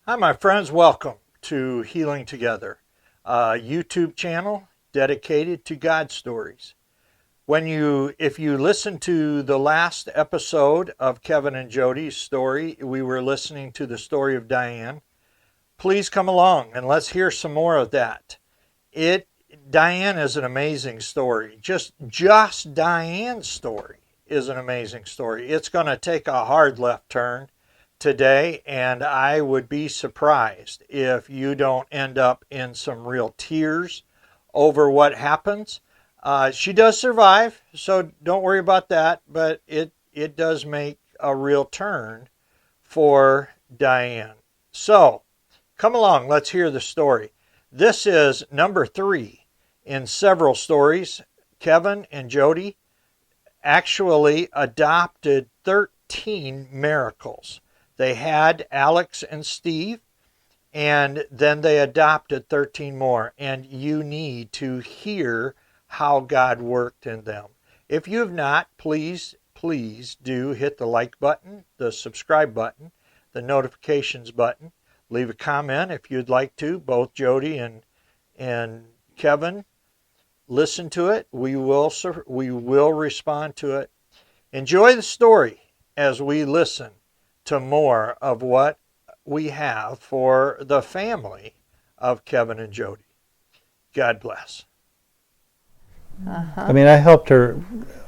Hi, my friends. Welcome to Healing Together, a YouTube channel dedicated to God stories. If you listen to the last episode of Kevin and Jody's story, we were listening to the story of Diane. Please come along and let's hear some more of that. Diane is an amazing story. Just Diane's story is an amazing story. It's going to take a hard left turn today, and I would be surprised if you don't end up in some real tears over what happens. She does survive, so don't worry about that, but it does make a real turn for Diane. So, come along, let's hear the story. This is number 3 in several stories. Kevin and Jody actually adopted 13 miracles. They had Alex and Steve, and then they adopted 13 more. And you need to hear how God worked in them. If you have not, please do hit the like button, the subscribe button, the notifications button. Leave a comment if you'd like to. Both Jody and Kevin listen to it. We will respond to it. Enjoy the story as we listen to more of what we have for the family of Kevin and Jody. God bless. I mean, I helped her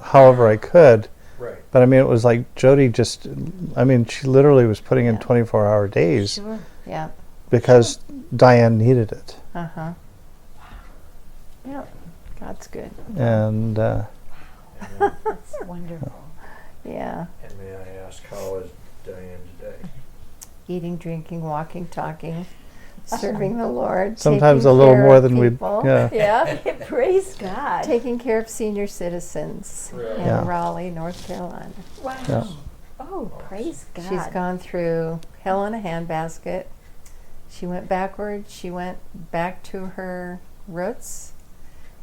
however I could. Right. But I mean, it was like Jody she literally was putting in 24-hour days. Sure. Yeah. Because Diane needed it. Uh-huh. Yeah. God's good. And That's wonderful. Yeah. And may I ask, how is Diane today? Eating, drinking, walking, talking, serving the Lord. sometimes a taking little care more of than we. people. Yeah. Yeah. Praise God. Taking care of senior citizens in Yeah. Raleigh, North Carolina. Wow. Yeah. Oh, praise God. She's gone through hell in a handbasket. She went backwards. She went back to her roots,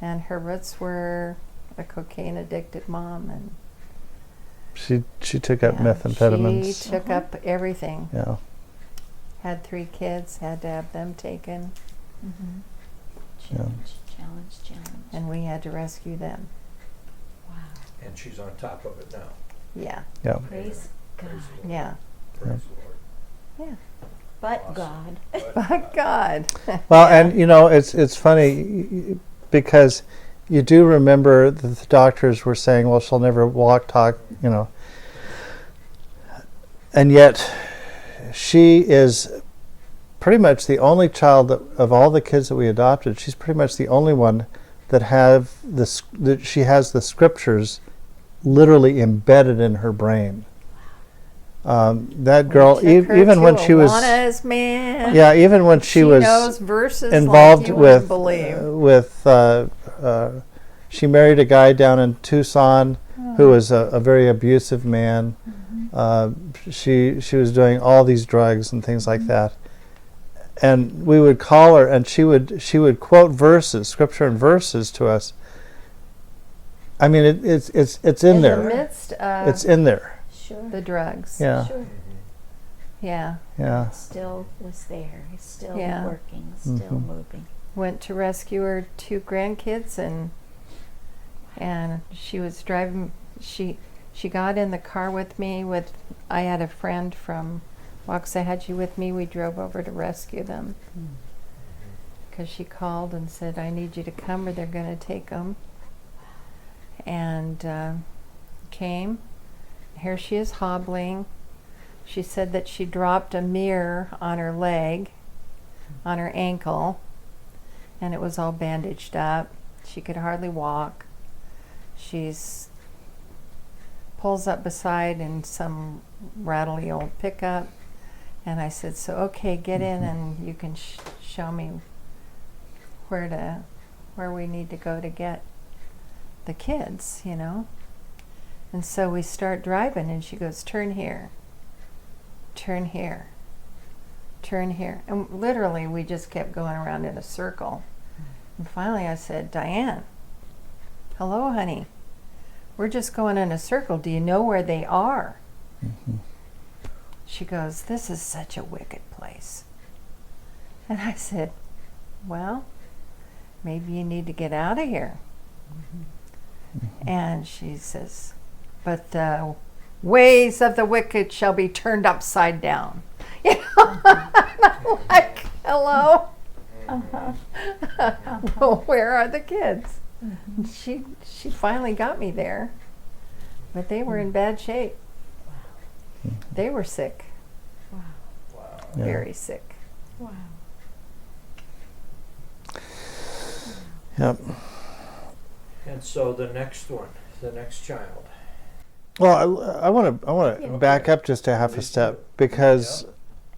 and her roots were a cocaine addicted mom, and She took up methamphetamines. She took up everything. Yeah. Had 3 kids, had to have them taken, Challenge. and we had to rescue them. Wow. And she's on top of it now. Yeah, Yeah. Praise God. Praise the Lord. yeah, Praise the Lord. yeah. But Awesome. God. But God. Well, and it's funny because you do remember that the doctors were saying, well, she'll never walk, talk, and yet she is pretty much the only child of all the kids that we adopted. She's pretty much the only one that she has the scriptures literally embedded in her brain. That girl, even when she was, man. yeah, even when she was knows verses involved like you with wouldn't believe. she married a guy down in Tucson who was a very abusive man. She was doing all these drugs and things like that, and we would call her, and she would quote verses, scripture and verses to us. I mean, it's in there. In the midst of It's in there. Sure. the drugs. Yeah. Sure. Yeah. Yeah. Still was there. He's still Yeah. working. Still moving. Went to rescue her 2 grandkids, and she was driving. She got in the car with me. I had a friend from Waxahachie with me. We drove over to rescue them because she called and said, "I need you to come, or they're going to take them." And came. Here she is hobbling. She said that she dropped a mirror on her leg, on her ankle, and it was all bandaged up. She could hardly walk. She's pulls up beside in some rattly old pickup, and I said, "So okay, get in, and you can show me where we need to go to get the kids, And so we start driving, and she goes, "Turn here, turn here, turn here." And literally, we just kept going around in a circle. And finally, I said, "Diane, hello, honey. We're just going in a circle. Do you know where they are?" She goes, "This is such a wicked place." And I said, well, maybe you need to get out of here. And she says, but the ways of the wicked shall be turned upside down. You know, and I'm like, hello. Well, where are the kids? She finally got me there, but they were in bad shape. They were sick. Yeah. Very sick. Wow. Yep. And so the next one, the next child. Well, I want to Yeah. back up just a half a step, because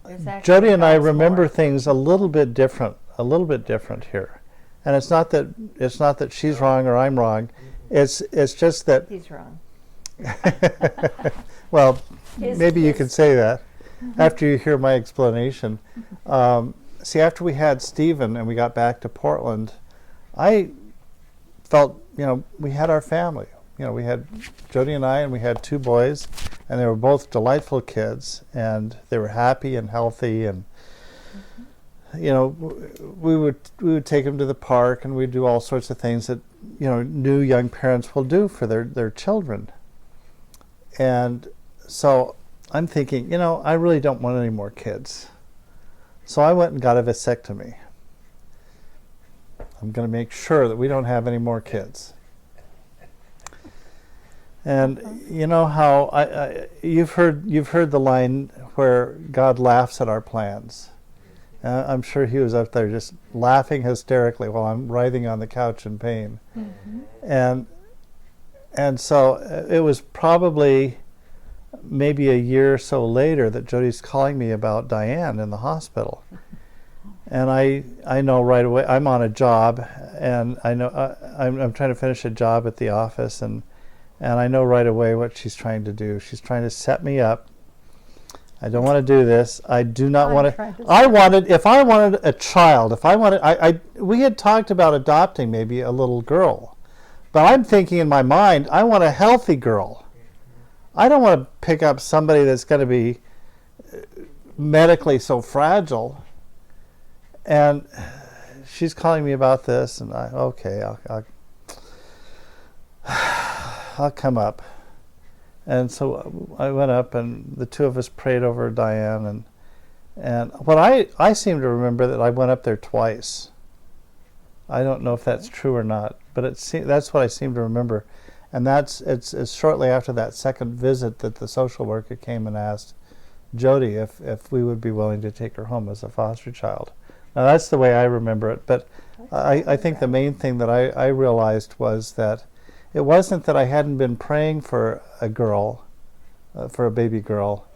There's actually Jody and I lots remember more. things a little bit different here, and it's not that she's wrong or I'm wrong. It's just that, He's wrong. well, Is- maybe you is- could say that after you hear my explanation. See, after we had Stephen and we got back to Portland, I felt, we had our family. We had Jody and I, and we had 2 boys, and they were both delightful kids, and they were happy and healthy, and we would take them to the park, and we'd do all sorts of things that new young parents will do for their children. And so I'm thinking, I really don't want any more kids. So I went and got a vasectomy. I'm going to make sure that we don't have any more kids. And you know how you've heard the line where God laughs at our plans. I'm sure he was up there just laughing hysterically while I'm writhing on the couch in pain. And so it was probably maybe a year or so later that Jody's calling me about Diane in the hospital. And I know right away, I'm on a job, and I know I'm trying to finish a job at the office, and I know right away what she's trying to do. She's trying to set me up. I don't want to do this. I do not want to. If I wanted a child, we had talked about adopting maybe a little girl, but I'm thinking in my mind, I want a healthy girl. I don't want to pick up somebody that's going to be medically so fragile. And she's calling me about this, and I'll come up. And so I went up, and the 2 of us prayed over Diane, and what I seem to remember that I went up there twice. I don't know if that's true or not, but that's what I seem to remember. And it's shortly after that second visit that the social worker came and asked Jody if we would be willing to take her home as a foster child. Now that's the way I remember it, but I think the main thing that I realized was that it wasn't that I hadn't been praying for a girl, for a baby girl.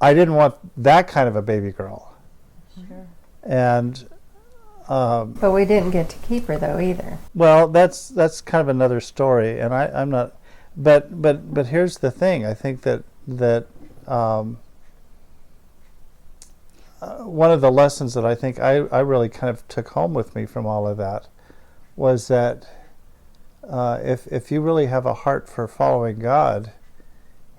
I didn't want that kind of a baby girl. Sure. And But we didn't get to keep her though either. well, that's kind of another story, and I'm not. But here's the thing. I think that one of the lessons that I think I really kind of took home with me from all of that was that if you really have a heart for following God,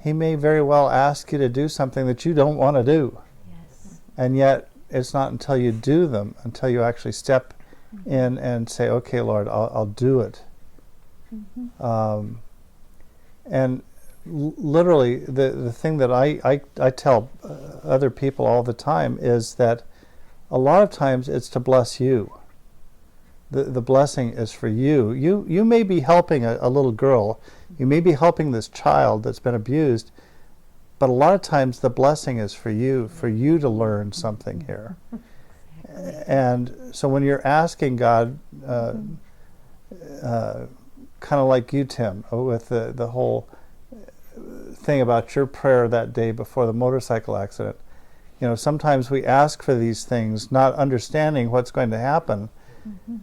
He may very well ask you to do something that you don't want to do. Yes. And yet it's not until you do them, until you actually step in and say, okay, Lord, I'll do it. And literally the thing that I tell other people all the time is that a lot of times it's to bless you. The blessing is for you. You may be helping a little girl. You may be helping this child that's been abused, but a lot of times the blessing is for you to learn something here. And so when you're asking God, kind of like you, Tim, with the whole thing about your prayer that day before the motorcycle accident, sometimes we ask for these things not understanding what's going to happen,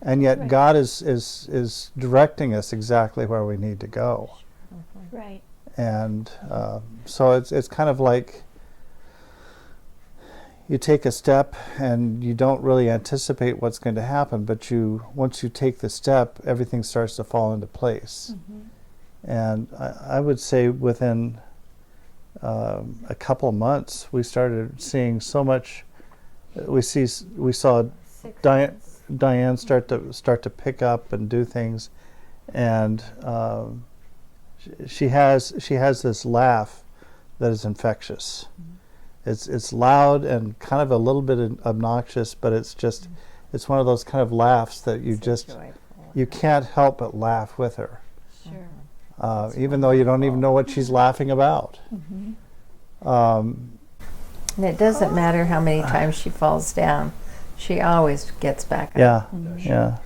and yet Right. God is directing us exactly where we need to go. Right. And so it's kind of like you take a step and you don't really anticipate what's going to happen, but once you take the step, everything starts to fall into place. And I would say within a couple of months, we started seeing so much. We saw Diane start to pick up and do things, and she has this laugh that is infectious. It's loud and kind of a little bit obnoxious, but it's one of those kind of laughs that you can't help but laugh with her. Sure. Even though you don't even know what she's laughing about. And it doesn't matter how many times she falls down. She always gets back up. Yeah.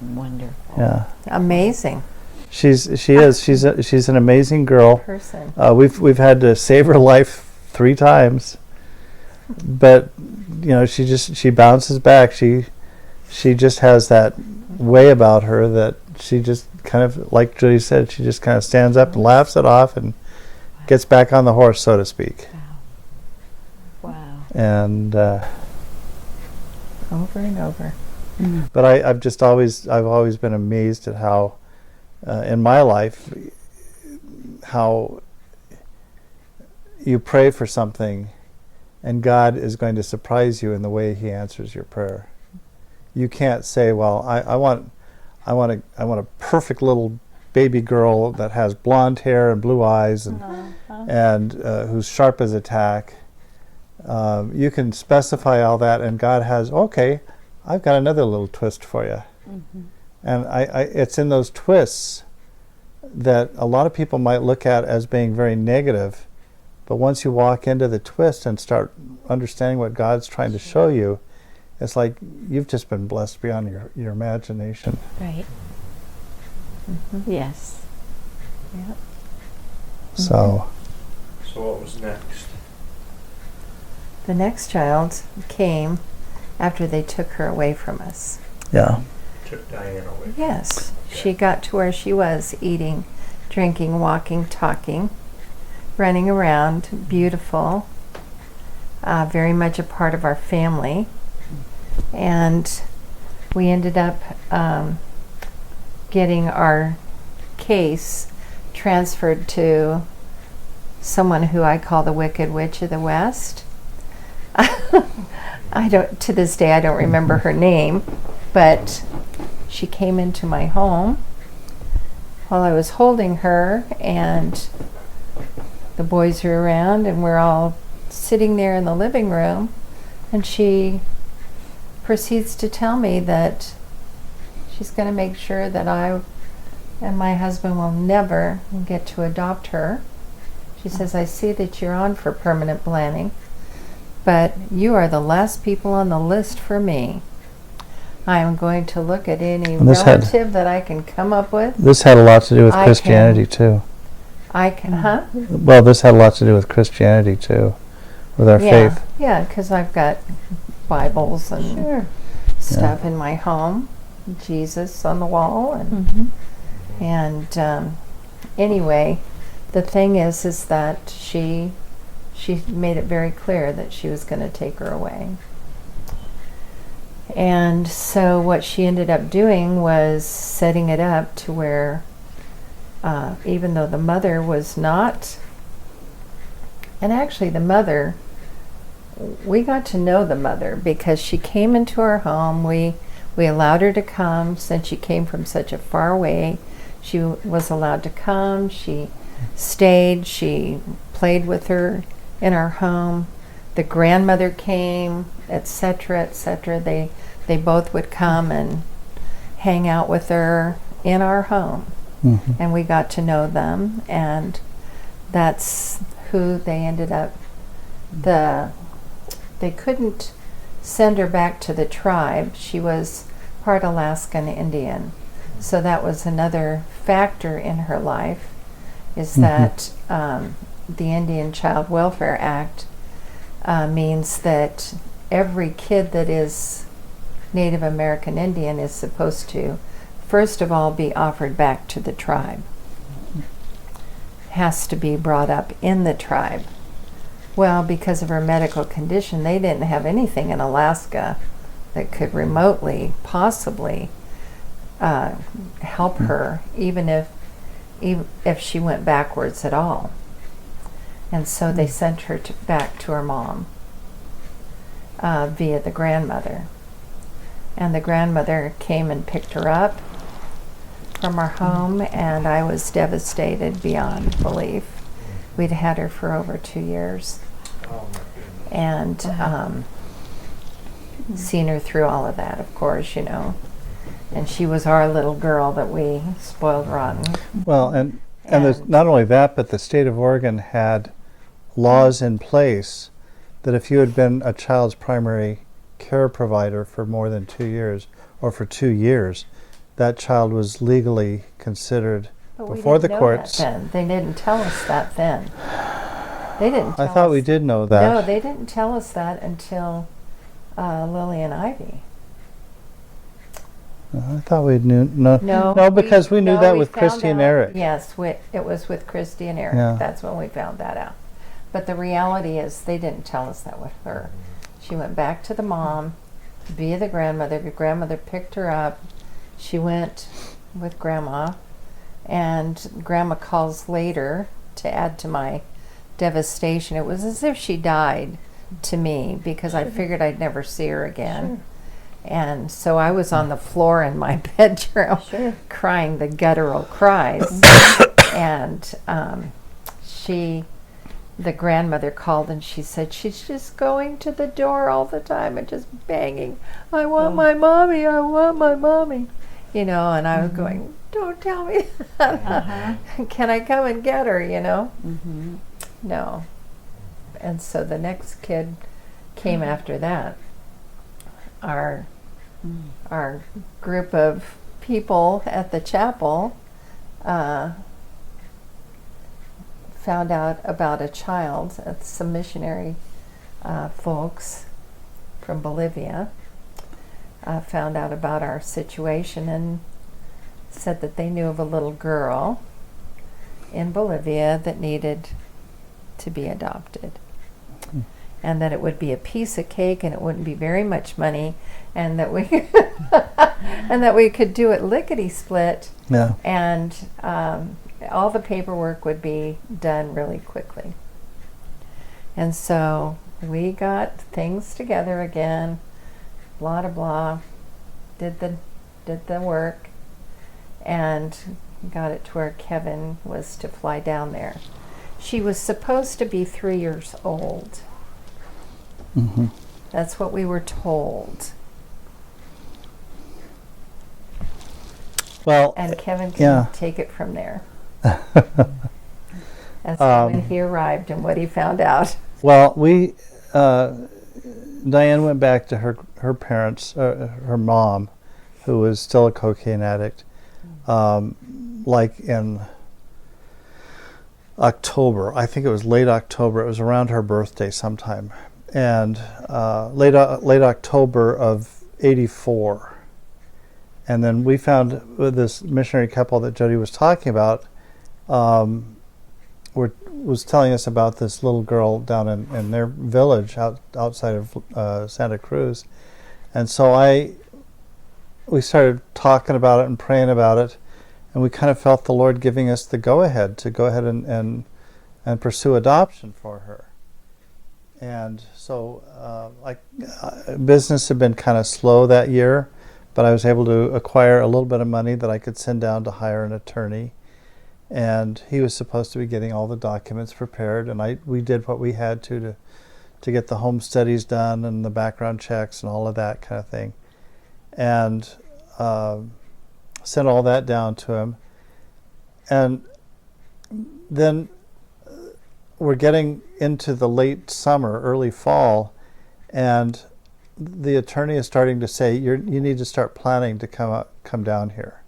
Wonderful. Yeah. Amazing She's an amazing girl. person. We've had to save her life 3 times, but she bounces back. She just has that way about her that she just kind of, like Jody said, she just kind of stands up and laughs it off and gets back on the horse, so to speak. Wow. And Over and over. but I've always been amazed at how in my life how you pray for something and God is going to surprise you in the way He answers your prayer. You can't say, well, I want a perfect little baby girl that has blonde hair and blue eyes and who's sharp as a tack. You can specify all that, and God has, okay, I've got another little twist for you. And it's in those twists that a lot of people might look at as being very negative, but once you walk into the twist and start understanding what God's trying to show you, it's like you've just been blessed beyond your imagination. Right. Yes. Yeah. So what was next? The next child came after they took her away from us. yeah. Took Diane away. Yes. She got to where she was eating, drinking, walking, talking, running around, beautiful, very much a part of our family. And we ended up getting our case transferred to someone who I call the Wicked Witch of the West. To this day I don't remember her name, but she came into my home while I was holding her, and the boys were around, and we're all sitting there in the living room, and she proceeds to tell me that she's going to make sure that I and my husband will never get to adopt her. She says, I see that you're on for permanent planning, but you are the last people on the list for me. I am going to look at any relative that I can come up with. This had a lot to do with Christianity too. Huh? This had a lot to do with Christianity too, with our faith. Yeah, because I've got Bibles and stuff in my home, Jesus on the wall, and anyway, the thing is that she made it very clear that she was going to take her away. And so what she ended up doing was setting it up to where even though the mother was not, and actually the mother, we got to know the mother because she came into our home. We allowed her to come since she came from such a far way. She was allowed to come. She stayed. She played with her in our home. The grandmother came, etc., etc. They both would come and hang out with her in our home, and we got to know them, and that's who they ended up. They couldn't send her back to the tribe. She was part Alaskan Indian, so that was another factor in her life, is that the Indian Child Welfare Act means that every kid that is Native American Indian is supposed to, first of all, be offered back to the tribe. Has to be brought up in the tribe. Well, because of her medical condition, they didn't have anything in Alaska that could remotely, possibly, help her, even if she went backwards at all. And so they sent her back to her mom via the grandmother. And the grandmother came and picked her up from our home, and I was devastated beyond belief. We'd had her for over 2 years, and seen her through all of that, of course, and she was our little girl that we spoiled rotten. Well, and there's not only that, but the state of Oregon had laws in place that if you had been a child's primary care provider for more than 2 years, or for 2 years, that child was legally considered But before the courts. Then. They didn't tell us that then. They didn't tell I thought us. we did know that. No, they didn't tell us that until Lily and Ivy. I thought we knew. No, because we knew that we with found Christy and out- Eric. Yes, it was with Christy and Eric. Yeah. That's when we found that out. But the reality is they didn't tell us that with her. She went back to the mom via the grandmother. The grandmother picked her up. She went with Grandma, and Grandma calls later to add to my devastation. It was as if she died to me because I figured I'd never see her again. And so I was on the floor in my bedroom crying the guttural cries. And the grandmother called and she said, she's just going to the door all the time and just banging, I want my mommy, I want my mommy. And I was going, don't tell me that. Can I come and get her, No. And so the next kid came after that. Our group of people at the chapel found out about a child, some missionary folks from Bolivia found out about our situation and said that they knew of a little girl in Bolivia that needed to be adopted. And that it would be a piece of cake and it wouldn't be very much money, and that we and that we could do it lickety split. Yeah. And all the paperwork would be done really quickly. And so we got things together again, blah blah blah, did the work, and got it to where Kevin was to fly down there. She was supposed to be 3 years old. Mm-hmm. That's what we were told. Well, And Kevin can take it from there. That's when he arrived and what he found out. Well, Diane went back to her parents, her mom, who was still a cocaine addict, like in October. I think it was late October. It was around her birthday sometime. And late October of '84. And then we found this missionary couple that Jody was talking about was telling us about this little girl down in their village outside of Santa Cruz. And so we started talking about it and praying about it, and we kind of felt the Lord giving us the go-ahead to go ahead and pursue adoption for her. And so business had been kind of slow that year, but I was able to acquire a little bit of money that I could send down to hire an attorney. And he was supposed to be getting all the documents prepared, and we did what we had to get the home studies done and the background checks and all of that kind of thing. And sent all that down to him. And then we're getting into the late summer, early fall, and the attorney is starting to say, you need to start planning to come down here.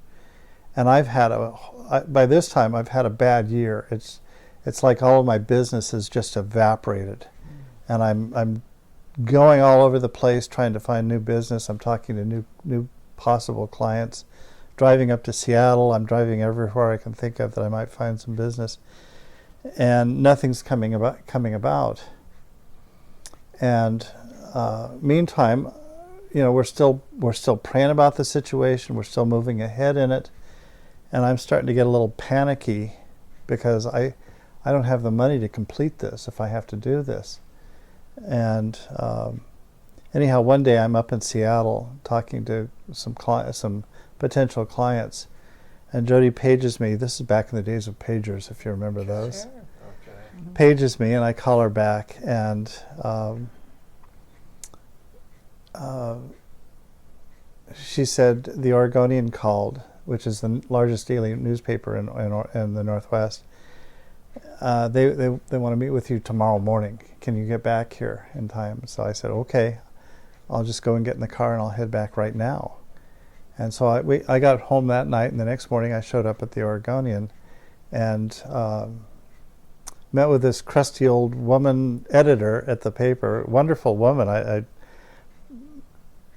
And by this time I've had a bad year. It's like all of my business has just evaporated, and I'm going all over the place trying to find new business. I'm talking to new possible clients, driving up to Seattle. I'm driving everywhere I can think of that I might find some business, and nothing's coming about. And meantime, we're still praying about the situation. We're still moving ahead in it, and I'm starting to get a little panicky because I don't have the money to complete this if I have to do this. And Anyhow, one day I'm up in Seattle talking to some potential clients, and Jody pages me. This is back in the days of pagers, if you remember those. Sure. Okay. Pages me, and I call her back, and she said the Oregonian called, which is the largest daily newspaper in the Northwest. They want to meet with you tomorrow morning. Can you get back here in time? So I said, okay, I'll just go and get in the car and I'll head back right now. And so I got home that night, and the next morning I showed up at the Oregonian and met with this crusty old woman editor at the paper, wonderful woman.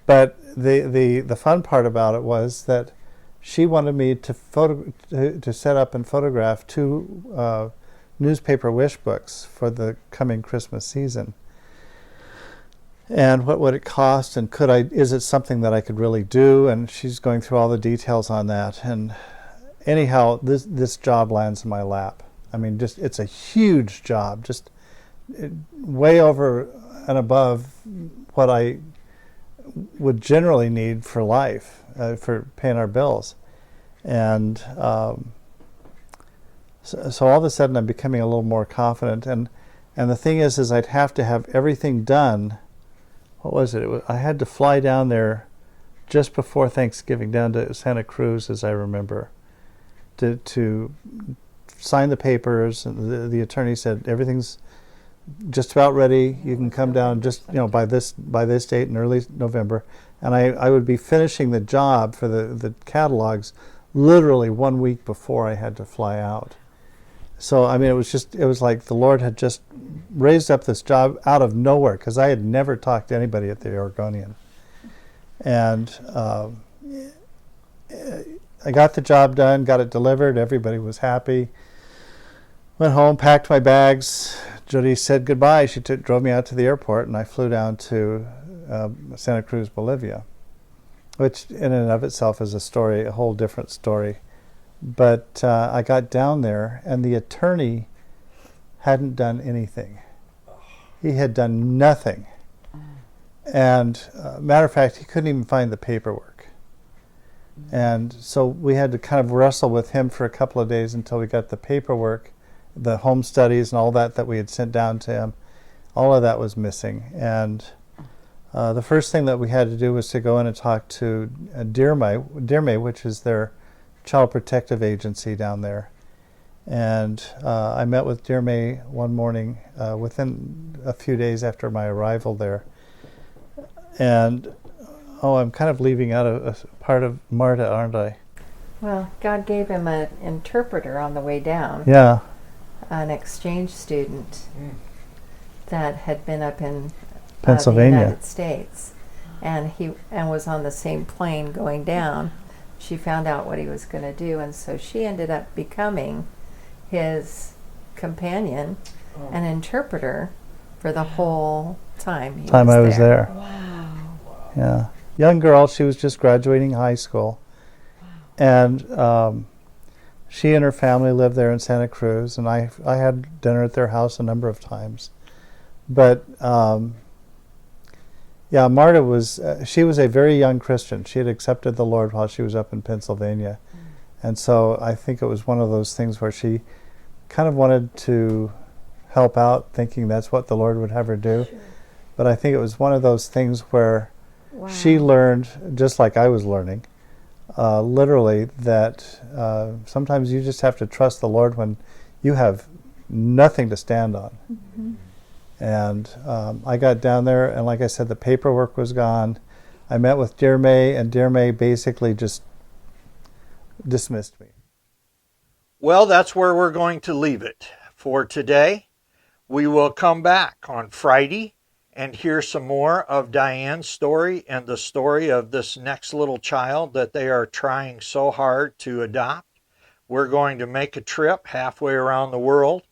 But the fun part about it was that she wanted me to set up and photograph 2 newspaper wish books for the coming Christmas season. And what would it cost, and is it something that I could really do? And she's going through all the details on that. And anyhow, this job lands in my lap. I mean, it's a huge job, just way over and above what I would generally need for life, for paying our bills. And so all of a sudden I'm becoming a little more confident. And the thing is I'd have to have everything done. What was it? I had to fly down there just before Thanksgiving, down to Santa Cruz, as I remember, to sign the papers. And the attorney said everything's just about ready. You can come down just by this date in early November. And I would be finishing the job for the catalogs literally 1 week before I had to fly out. So I mean, it was like the Lord had just raised up this job out of nowhere, because I had never talked to anybody at the Oregonian. And I got the job done, got it delivered, everybody was happy. Went home, packed my bags. Jody said goodbye. She drove me out to the airport, and I flew down to Santa Cruz, Bolivia, which in and of itself is a whole different story. But I got down there, and the attorney hadn't done anything. He had done nothing. And matter of fact, he couldn't even find the paperwork. And so we had to kind of wrestle with him for a couple of days until we got the paperwork, the home studies and all that we had sent down to him. All of that was missing. And the first thing that we had to do was to go in and talk to Dianes, which is their child protective agency down there. And I met with Dianes one morning within a few days after my arrival there. And I'm kind of leaving out a part of Marta, aren't I? Well, God gave him an interpreter on the way down. Yeah. An exchange student that had been up in Pennsylvania, the United States, and was on the same plane going down. She found out what he was going to do, and so she ended up becoming his companion, an interpreter for the whole time I was there. Wow. Yeah. Young girl, she was just graduating high school. And she and her family lived there in Santa Cruz, and I had dinner at their house a number of times. But Marta was a very young Christian. She had accepted the Lord while she was up in Pennsylvania. And so I think it was one of those things where she kind of wanted to help out, thinking that's what the Lord would have her do. Sure. But I think it was one of those things where she learned, just like I was learning, literally, that sometimes you just have to trust the Lord when you have nothing to stand on. Mm-hmm. And I got down there, and like I said, the paperwork was gone. I met with Dianes, and Dianes basically just dismissed me. Well, that's where we're going to leave it for today. We will come back on Friday and hear some more of Diane's story and the story of this next little child that they are trying so hard to adopt. We're going to make a trip halfway around the world,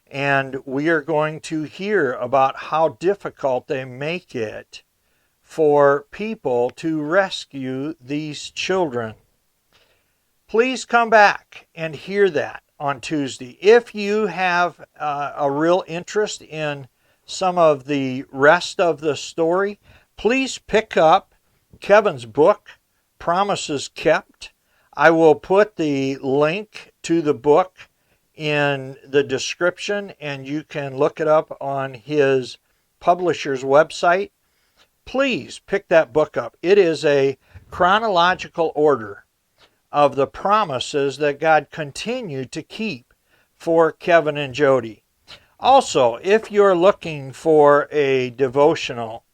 and we are going to hear about how difficult they make it for people to rescue these children. Please come back and hear that on Tuesday. If you have a real interest in some of the rest of the story, please pick up Kevin's book, Promises Kept. I will put the link to the book in the description, and you can look it up on his publisher's website. Please pick that book up. It is a chronological order of the promises that God continued to keep for Kevin and Jody. Also, if you're looking for a devotional,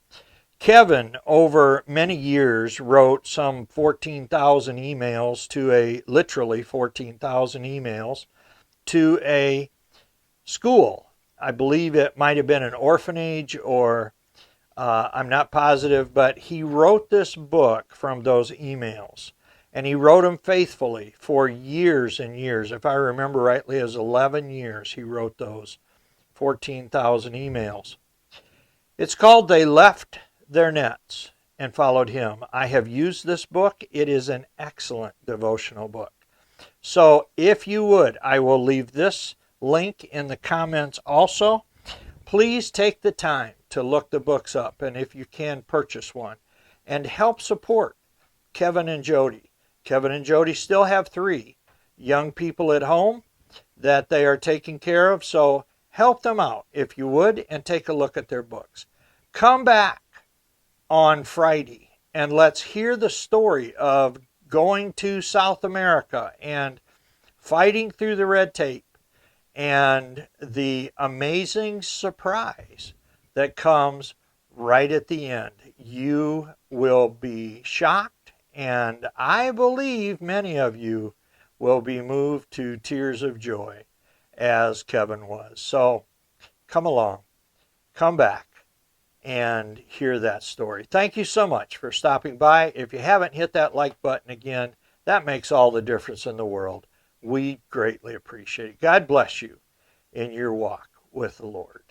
Kevin, over many years, wrote some 14,000 emails literally 14,000 emails to a school. I believe it might have been an orphanage, or I'm not positive, but he wrote this book from those emails. And he wrote them faithfully for years and years. If I remember rightly, it was 11 years he wrote those 14,000 emails. It's called They Left Their Nets and Followed Him. I have used this book. It is an excellent devotional book. So if you would, I will leave this link in the comments also. Please take the time to look the books up, and if you can, purchase one and help support Kevin and Jody. Kevin and Jody still have 3 young people at home that they are taking care of, so help them out if you would, and take a look at their books. Come back on Friday and let's hear the story of going to South America and fighting through the red tape and the amazing surprise that comes right at the end. You will be shocked, and I believe many of you will be moved to tears of joy as Kevin was. So come along, come back, and hear that story. Thank you so much for stopping by. If you haven't hit that like button again, that makes all the difference in the world. We greatly appreciate it. God bless you in your walk with the Lord.